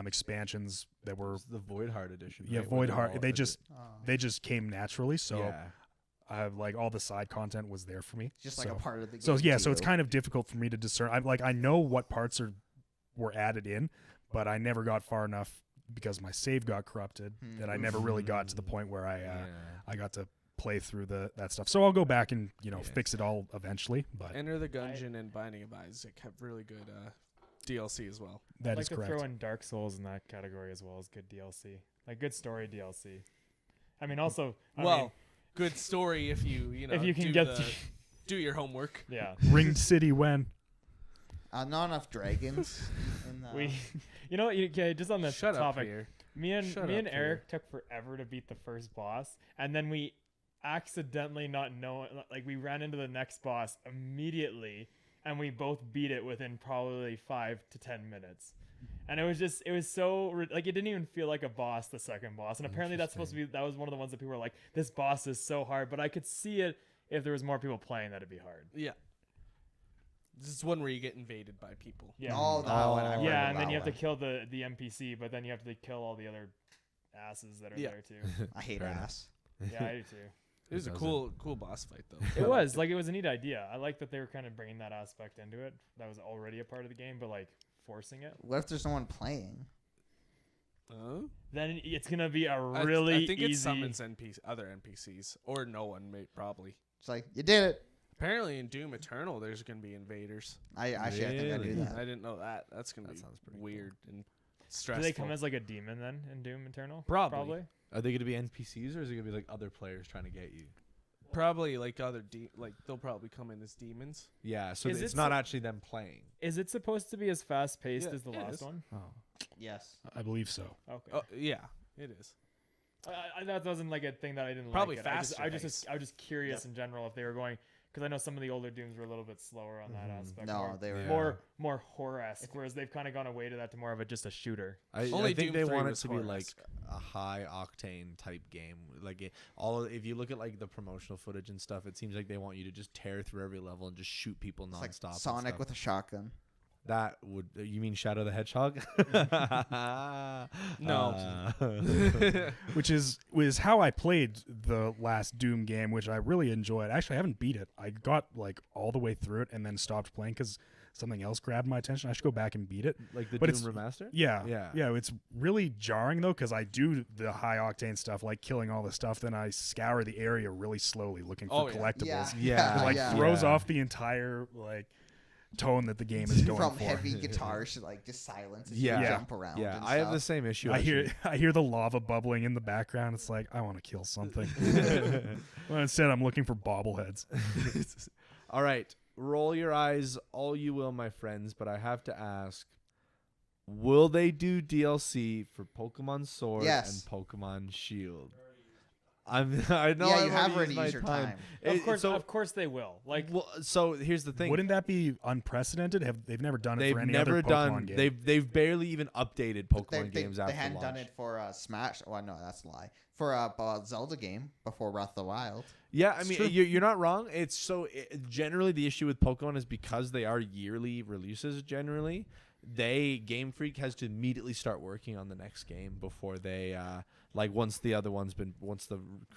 expansions that were the Void Heart edition. Yeah, right? Void Heart. They just came naturally. So like all the side content was there for me. Just like a part of the game. So it's kind of difficult for me to discern. I know what parts were added in, but I never got far enough because my save got corrupted that I never really got to the point where I got to play through that stuff. So I'll go back and fix it all eventually. But Enter the Gungeon and Binding of Isaac have really good DLC as well. That I'd is like correct. to throw in Dark Souls in that category as well as good DLC, like good story DLC. I mean, also good story if you if you can do your homework. Yeah. Ringed City when. Not enough dragons. Just on this topic. Here. Me and Erik took forever to beat the first boss, and then we accidentally not knowing, like we ran into the next boss immediately, and we both beat it within probably 5 to 10 minutes. And it was so like it didn't even feel like a boss, the second boss. And apparently that was one of the ones that people were like, this boss is so hard. But I could see it if there was more people playing, that'd be hard. Yeah. This is one where you get invaded by people. Yeah. And then you have to kill the NPC, but then you have to kill all the other asses that are there too. I hate ass. Yeah, I do too. It was a cool boss fight though. It was a neat idea. I like that they were kind of bringing that aspect into it. That was already a part of the game, but like forcing it. What if there's no one playing? Then it's gonna be a really I think easy. It summons other NPCs or no one, probably. It's like you did it. Apparently in Doom Eternal, there's gonna be invaders. I think I knew that. I didn't know that. That sounds pretty weird and stressful. Do they come as like a demon then in Doom Eternal? Probably. Are they going to be NPCs or is it going to be like other players trying to get you? Probably like they'll probably come in as demons. Yeah, so it's not actually them playing. Is it supposed to be as fast paced as the last one? Oh. Yes. I believe so. Okay. Yeah, it is. That wasn't like a thing that I didn't probably like. Faster. I was just curious in general if they were going, because I know some of the older Dooms were a little bit slower on that aspect. No, they were more horror-esque, whereas they've kind of gone away to that to more of just a shooter. I think they want it to be like a high octane type game. Like if you look at like the promotional footage and stuff, it seems like they want you to just tear through every level and just shoot people nonstop. Like Sonic with a shotgun. That would you mean Shadow the Hedgehog? No. Which was how I played the last Doom game, which I really enjoyed. Actually, I haven't beat it. I got like all the way through it and then stopped playing because something else grabbed my attention. I should go back and beat it. Like the Doom remaster? Yeah. It's really jarring though because I do the high octane stuff, like killing all the stuff. Then I scour the area really slowly looking for collectibles. Yeah. Throws off the entire like tone that the game is going from for. heavy guitars to like just silence as you jump around. Yeah, I have the same issue. I hear the lava bubbling in the background. It's like I want to kill something. Well, instead I'm looking for bobbleheads. All right, roll your eyes all you will, my friends, but I have to ask: will they do DLC for Pokemon Sword and Pokemon Shield? I know. Yeah, you have already used your time. Of course they will. Like, so here's the thing. Wouldn't that be unprecedented? They've never done it for any other Pokemon game. They've barely even updated Pokemon games after They hadn't launch. done it for Smash. Oh no, that's a lie. For a Zelda game before Breath of the Wild. Yeah, I mean you're not wrong. It's generally the issue with Pokemon is because they are yearly releases. Generally, Game Freak has to immediately start working on the next game before they. Once the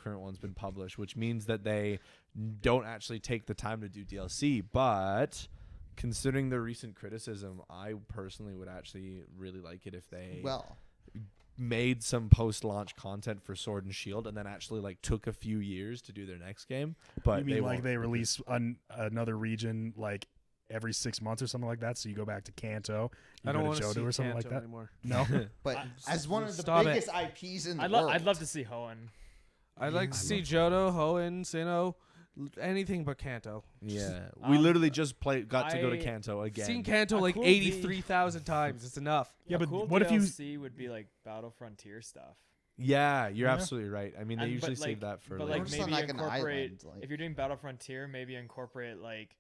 current one's been published, which means that they don't actually take the time to do DLC. But considering the recent criticism, I personally would actually really like it if they made some post-launch content for Sword and Shield and then actually took a few years to do their next game. But you mean they release another region every 6 months or something like that, so you go back to Kanto, I don't want to see or something Kanto like that anymore. No. But as one of the biggest IPs in the world, I'd love to see Hoenn. I'd like to see Johto, Hoenn, Sinnoh, Anything but Kanto. Yeah, we literally just got to go to Kanto again. Seen Kanto like cool 83,000 times. It's enough. Yeah, but cool what DLC if you would be like Battle Frontier stuff? Yeah, you're absolutely right. I mean, they usually save that for. But later. like maybe incorporate if you're doing Battle Frontier, maybe incorporate like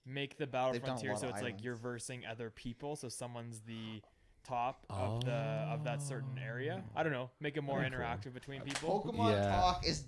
make the Battle Frontier so it's like you're versing other people, so someone's the top of that certain area. I don't know. Make it more interactive between people. Pokemon talk is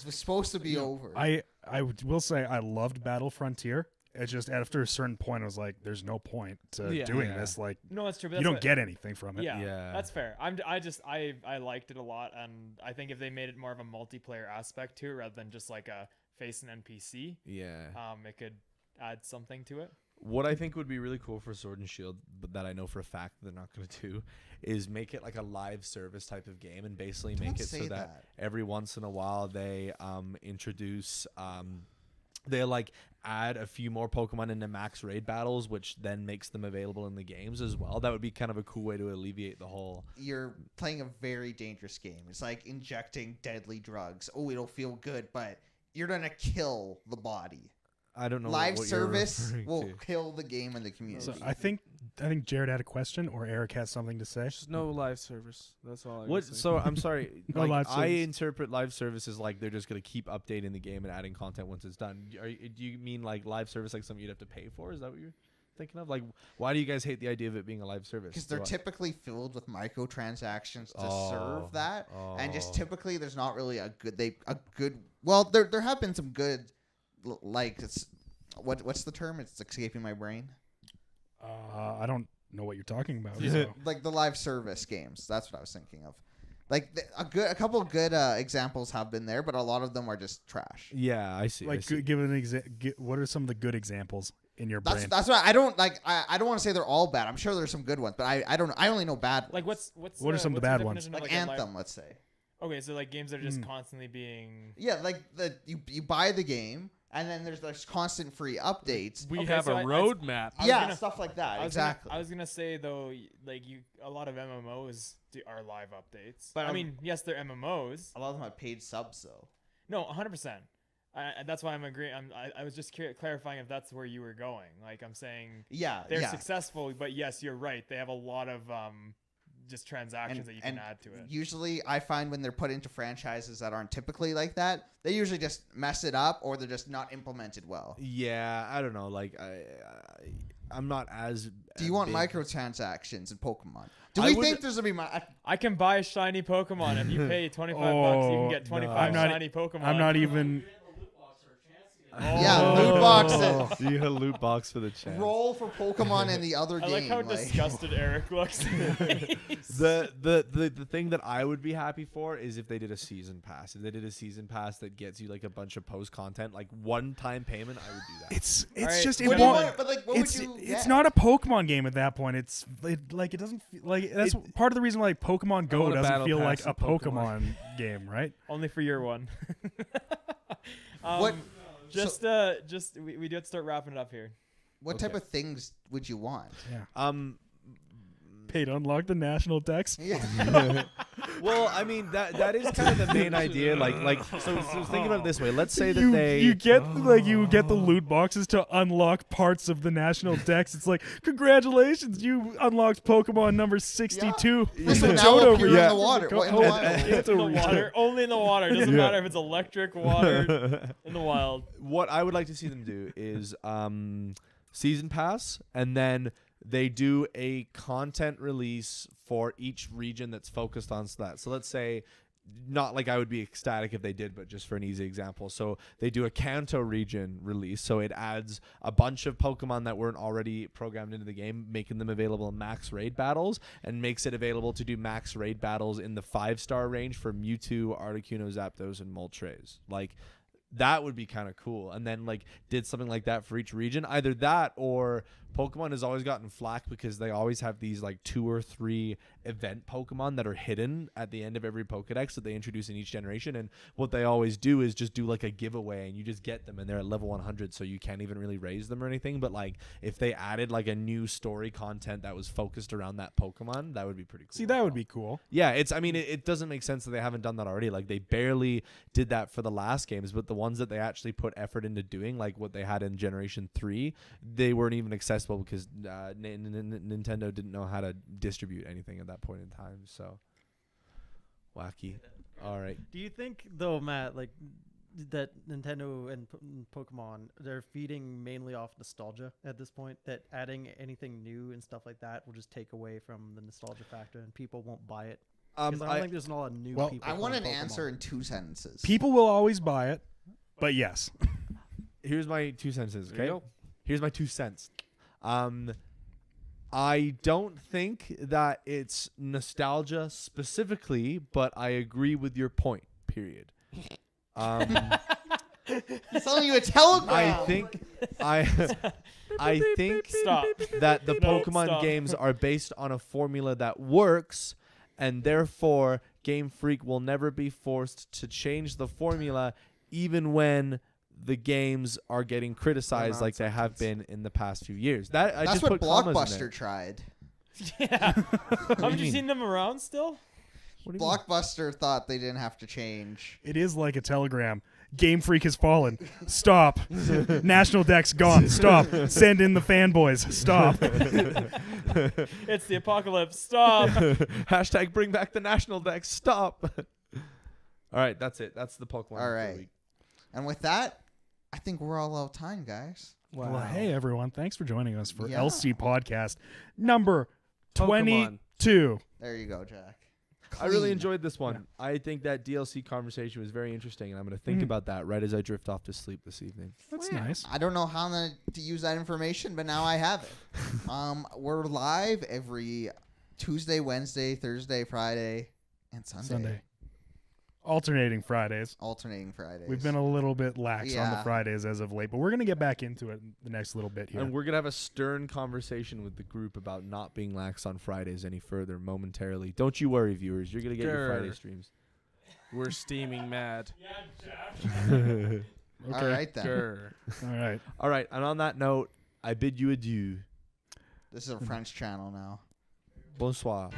supposed to be over. I will say I loved Battle Frontier. It's just after a certain point, I was like, "There's no point to doing this. Like, no, that's true. But you don't get anything from it." Yeah, that's fair. I liked it a lot, and I think if they made it more of a multiplayer aspect to it rather than just like a face an NPC, it could add something to it. What I think would be really cool for Sword and Shield, but that I know for a fact they're not going to do, is make it like a live service type of game, and basically make it so that every once in a while they introduce. They like add a few more Pokemon into max raid battles, which then makes them available in the games as well. That would be kind of a cool way to alleviate the whole. You're playing a very dangerous game. It's like injecting deadly drugs. Oh, it'll feel good, but you're gonna kill the body. I don't know. Live service will kill the game and the community. So I think Jarrod had a question, or Erik has something to say. Just no live service. That's all. What? So I'm sorry. No live service. I interpret live services like they're just gonna keep updating the game and adding content once it's done. Do you mean like live service like something you'd have to pay for? Is that what you're thinking of? Like, why do you guys hate the idea of it being a live service? Because they're typically filled with microtransactions to serve that, and just typically there's not really a good. Well, there have been some good. Like it's what's the term? It's escaping my brain. I don't know what you're talking about. So. Like the live service games. That's what I was thinking of. Like a couple of good examples have been there, but a lot of them are just trash. Yeah, I see. Like, give an what are some of the good examples in your brain? That's why I don't like. I don't want to say they're all bad. I'm sure there's some good ones, but I don't. I only know bad ones. Like what are some of the bad ones? Like Anthem, let's say. Okay, so like games that are just constantly being. Yeah, like you buy the game. And then there's constant free updates. We have a roadmap. Stuff like that. Exactly. I was gonna say though, like a lot of MMOs are live updates. But I mean, yes, they're MMOs. A lot of them have paid subs though. No, 100%. That's why I'm agreeing. I was just clarifying if that's where you were going. Like I'm saying, they're successful, but yes, you're right. They have a lot of just transactions that you can add to it. Usually I find when they're put into franchises that aren't typically like that, they usually just mess it up or they're just not implemented well. Yeah, I don't know. Like I'm not as. Do you want microtransactions in Pokemon? Do we think there's gonna be? I can buy a shiny Pokemon if you pay $25. You can get 25 shiny Pokemon. I'm not even. Yeah, loot boxes. You get a loot box for the chance. Roll for Pokemon in the other game. I like how disgusted Erik looks. The thing that I would be happy for is if they did a season pass. If they did a season pass that gets you like a bunch of post content, like one-time payment, I would do that. It's right. just what would you it's not a Pokemon game at that point. It doesn't feel like that's part of the reason why like Pokemon Go doesn't feel like a Pokemon game, right? Only for year one. What? We do have to start wrapping it up here. What type of things would you want? Yeah. Pay to unlock the national decks. Yeah. Well, I mean that is kind of the main idea. So think about it this way. Let's say that you get the loot boxes to unlock parts of the national decks. It's like, congratulations, you unlocked Pokemon number 62. This will now appear in the water. Only in the water. It doesn't matter if it's electric, water, in the wild. What I would like to see them do is season pass, and then they do a content release for each region that's focused on that. So let's say, not like I would be ecstatic if they did, but just for an easy example. So they do a Kanto region release. So it adds a bunch of Pokemon that weren't already programmed into the game, making them available in max raid battles, and makes it available to do max raid battles in the 5-star range for Mewtwo, Articuno, Zapdos, and Moltres. Like, that would be kind of cool. And then like did something like that for each region. Either that or Pokemon has always gotten flack because they always have these like 2 or 3 event Pokemon that are hidden at the end of every Pokedex that they introduce in each generation. And what they always do is just do like a giveaway, and you just get them, and they're at level 100, so you can't even really raise them or anything. But like if they added like a new story content that was focused around that Pokemon, that would be pretty cool. See, that would be cool. Yeah, it doesn't make sense that they haven't done that already. Like they barely did that for the last games, but the ones that they actually put effort into doing, like what they had in Generation 3, they weren't even accessible because Nintendo didn't know how to distribute anything at that point in time. So wacky. All right. Do you think though, Matt, like that Nintendo and Pokemon, they're feeding mainly off nostalgia at this point, that adding anything new and stuff like that will just take away from the nostalgia factor and people won't buy it? I don't think there's a lot of new people. I want an Pokemon. answer in 2 sentences. People will always buy it, but yes. Here's my 2 sentences, okay? Here's my 2 cents. I don't think that it's nostalgia specifically, but I agree with your point, period. He's telling you a telegram. I think Stop. that the Pokemon games are based on a formula that works, and therefore Game Freak will never be forced to change the formula even when the games are getting criticized like they have been in the past few years. That's what Blockbuster tried. Yeah. Haven't you seen them around still? Blockbuster thought they didn't have to change. It is like a telegram. Game Freak has fallen. Stop. National Dex gone. Stop. Send in the fanboys. Stop. It's the apocalypse. Stop. Hashtag bring back the National Dex. Stop. All right, that's it. That's the Pokemon. All right. And with that, I think we're all out of time, guys. Wow. Well, hey, everyone. Thanks for joining us for LC Podcast number 22. There you go, Jack. I really enjoyed this one. Yeah. I think that DLC conversation was very interesting, and I'm going to think about that right as I drift off to sleep this evening. That's nice. I don't know how I'm going to use that information, but now I have it. We're live every Tuesday, Wednesday, Thursday, Friday, and Sunday. Alternating Fridays. We've been a little bit lax on the Fridays as of late, but we're going to get back into it the next little bit here. And we're going to have a stern conversation with the group about not being lax on Fridays any further momentarily. Don't you worry, viewers. You're going to get your Friday streams. We're steaming mad. Okay. All right, then. All right. And on that note, I bid you adieu. This is a French channel now. Bonsoir.